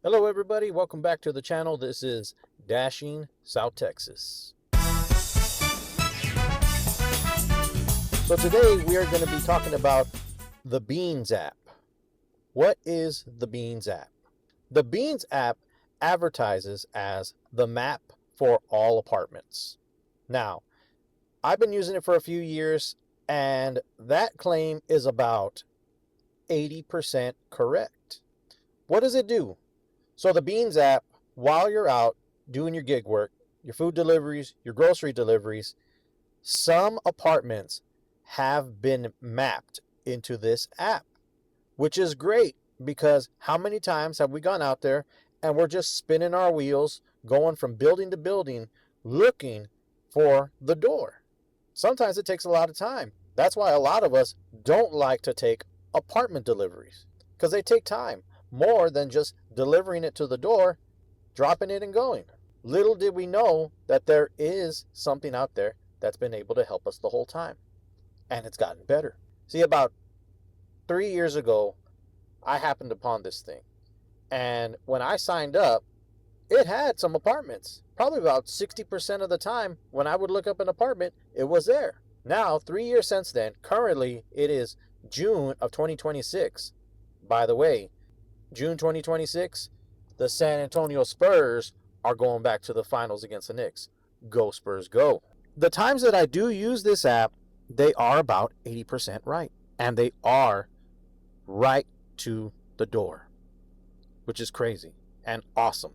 Hello everybody, welcome back to the channel. This is Dashing South Texas. So today we are going to be talking about the Beans app. What is the Beans app? The Beans app advertises as the map for all apartments. Now, I've been using it for a few years and that claim is about 80% correct. What does it do? So the Beans app, while you're out doing your gig work, your food deliveries, your grocery deliveries, some apartments have been mapped into this app, which is great because how many times have we gone out there and we're just spinning our wheels, going from building to building, looking for the door? Sometimes it takes a lot of time. That's why a lot of us don't like to take apartment deliveries because they take time more than just delivering it to the door, dropping it and going. Little did we know that there is something out there that's been able to help us the whole time. And it's gotten better. See, about 3 years ago, I happened upon this thing. And when I signed up, it had some apartments. Probably about 60% of the time when I would look up an apartment, it was there. Now, 3 years since then, currently it is June of 2026. By the way, June 2026, the San Antonio Spurs are going back to the finals against the Knicks. Go Spurs, go. The times that I do use this app, they are about 80% right. And they are right to the door, which is crazy and awesome.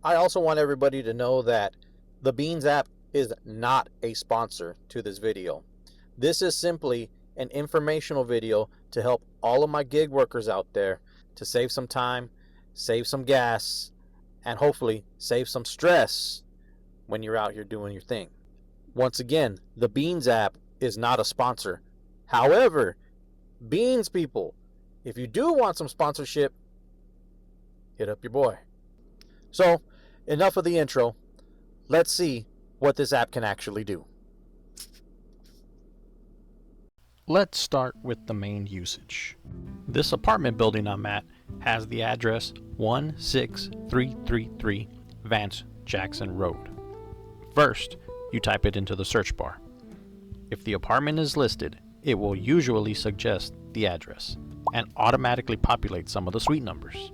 I also want everybody to know that the Beans app is not a sponsor to this video. This is simply an informational video to help all of my gig workers out there to save some time, save some gas, and hopefully save some stress when you're out here doing your thing. Once again, the Beans app is not a sponsor. However, Beans people, if you do want some sponsorship, hit up your boy. So, enough of the intro. Let's see what this app can actually do. Let's start with the main usage. This apartment building I'm at has the address 16333 Vance Jackson Road. First, you type it into the search bar. If the apartment is listed, it will usually suggest the address and automatically populate some of the suite numbers.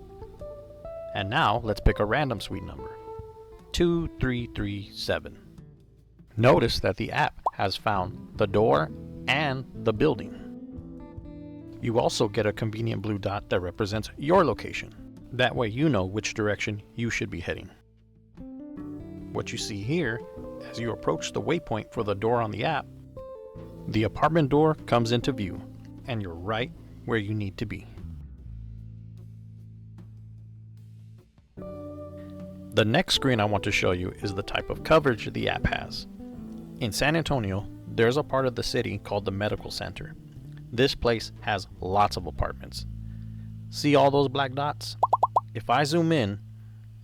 And now let's pick a random suite number, 2337. Notice that the app has found the door and the building. You also get a convenient blue dot that represents your location. That way you know which direction you should be heading. What you see here, as you approach the waypoint for the door on the app, the apartment door comes into view and you're right where you need to be. The next screen I want to show you is the type of coverage the app has. In San Antonio, there's a part of the city called the Medical Center. This place has lots of apartments. See all those black dots? If I zoom in,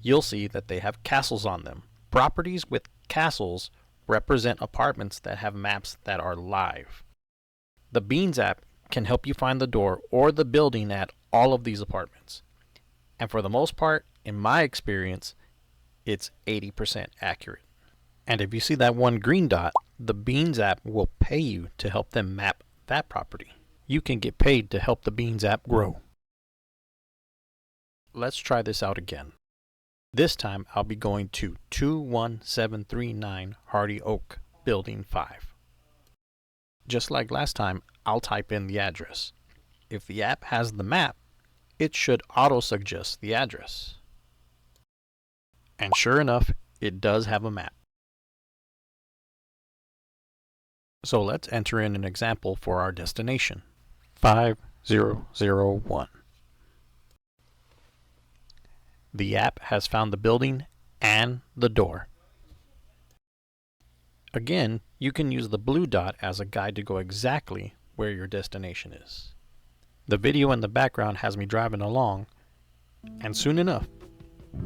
you'll see that they have castles on them. Properties with castles represent apartments that have maps that are live. The Beans app can help you find the door or the building at all of these apartments. And for the most part, in my experience, it's 80% accurate. And if you see that one green dot, the Beans app will pay you to help them map that property. You can get paid to help the Beans app grow. Let's try this out again. This time I'll be going to 21739 Hardy Oak, Building 5. Just like last time, I'll type in the address. If the app has the map, it should auto-suggest the address. And sure enough, it does have a map. So let's enter in an example for our destination, 5001. The app has found the building and the door. Again, you can use the blue dot as a guide to go exactly where your destination is. The video in the background has me driving along, and soon enough,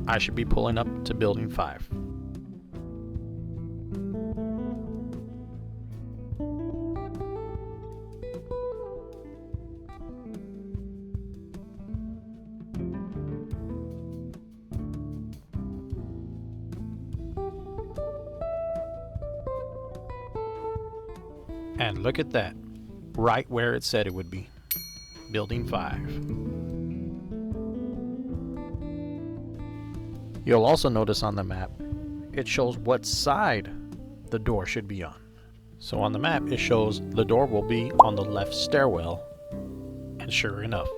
I should be pulling up to Building 5. And look at that, right where it said it would be. Building 5. You'll also notice on the map, it shows what side the door should be on. So on the map, it shows the door will be on the left stairwell, and sure enough,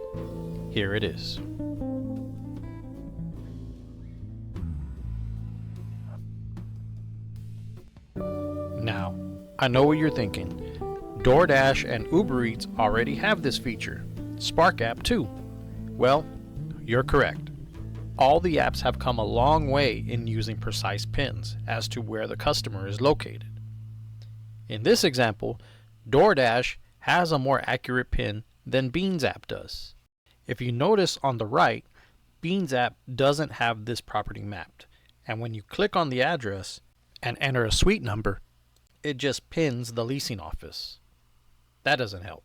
here it is. Now, I know what you're thinking. DoorDash and Uber Eats already have this feature. Spark app too. Well, you're correct. All the apps have come a long way in using precise pins as to where the customer is located. In this example, DoorDash has a more accurate pin than Beans app does. If you notice on the right, Beans app doesn't have this property mapped, and when you click on the address and enter a suite number, it just pins the leasing office. That doesn't help.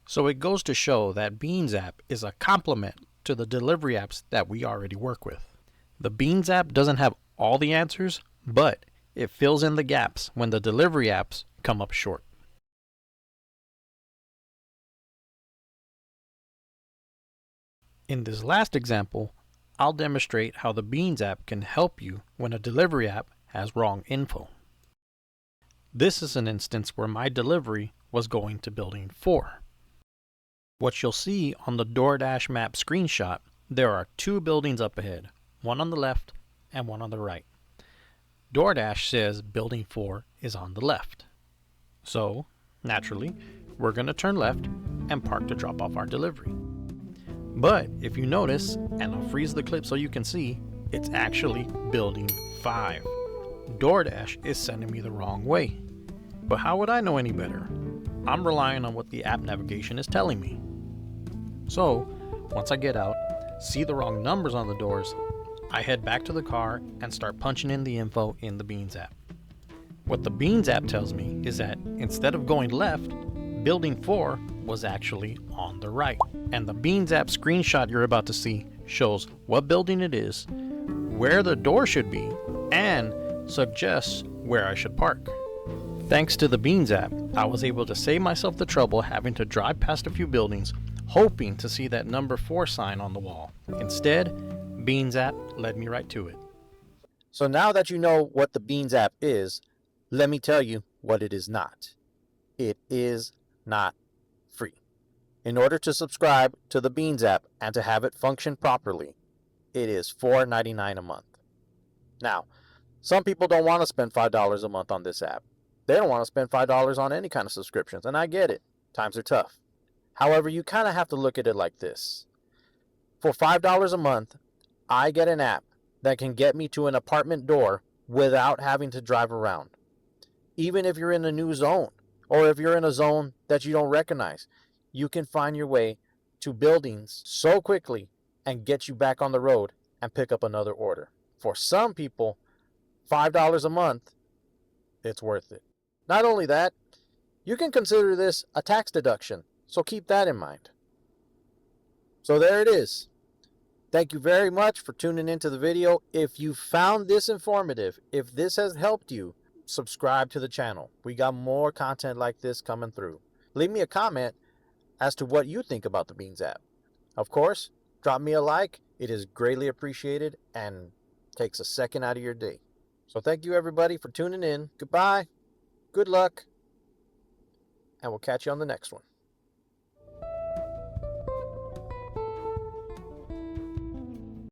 So it goes to show that Beans app is a complement to the delivery apps that we already work with. The Beans app doesn't have all the answers, but it fills in the gaps when the delivery apps come up short. In this last example, I'll demonstrate how the Beans app can help you when a delivery app has wrong info. This is an instance where my delivery was going to building 4. What you'll see on the DoorDash map screenshot, there are 2 buildings up ahead, one on the left and one on the right. DoorDash says building 4 is on the left. So, naturally, we're going to turn left and park to drop off our delivery. But if you notice, and I'll freeze the clip so you can see, it's actually building 5. DoorDash is sending me the wrong way. But how would I know any better? I'm relying on what the app navigation is telling me. So, once I get out, see the wrong numbers on the doors, I head back to the car and start punching in the info in the Beans app. What the Beans app tells me is that instead of going left, building 4 was actually on the right. And the Beans app screenshot you're about to see shows what building it is, where the door should be, and suggests where I should park. Thanks to the Beans app, I was able to save myself the trouble having to drive past a few buildings, hoping to see that number 4 sign on the wall. Instead, Beans app led me right to it. So now that you know what the Beans app is, let me tell you what it is not. It is not free. In order to subscribe to the Beans app and to have it function properly, it is $4.99 a month. Now, some people don't want to spend $5 a month on this app. They don't want to spend $5 on any kind of subscriptions, and I get it. Times are tough. However, you kind of have to look at it like this. For $5 a month, I get an app that can get me to an apartment door without having to drive around. Even if you're in a new zone, or if you're in a zone that you don't recognize, you can find your way to buildings so quickly and get you back on the road and pick up another order. For some people, $5 a month, it's worth it. Not only that, you can consider this a tax deduction, so keep that in mind. So there it is. Thank you very much for tuning into the video. If you found this informative, if this has helped you, subscribe to the channel. We got more content like this coming through. Leave me a comment as to what you think about the Beans app. Of course, drop me a like. It is greatly appreciated and takes a second out of your day. So thank you everybody for tuning in. Goodbye. Good luck. And we'll catch you on the next one.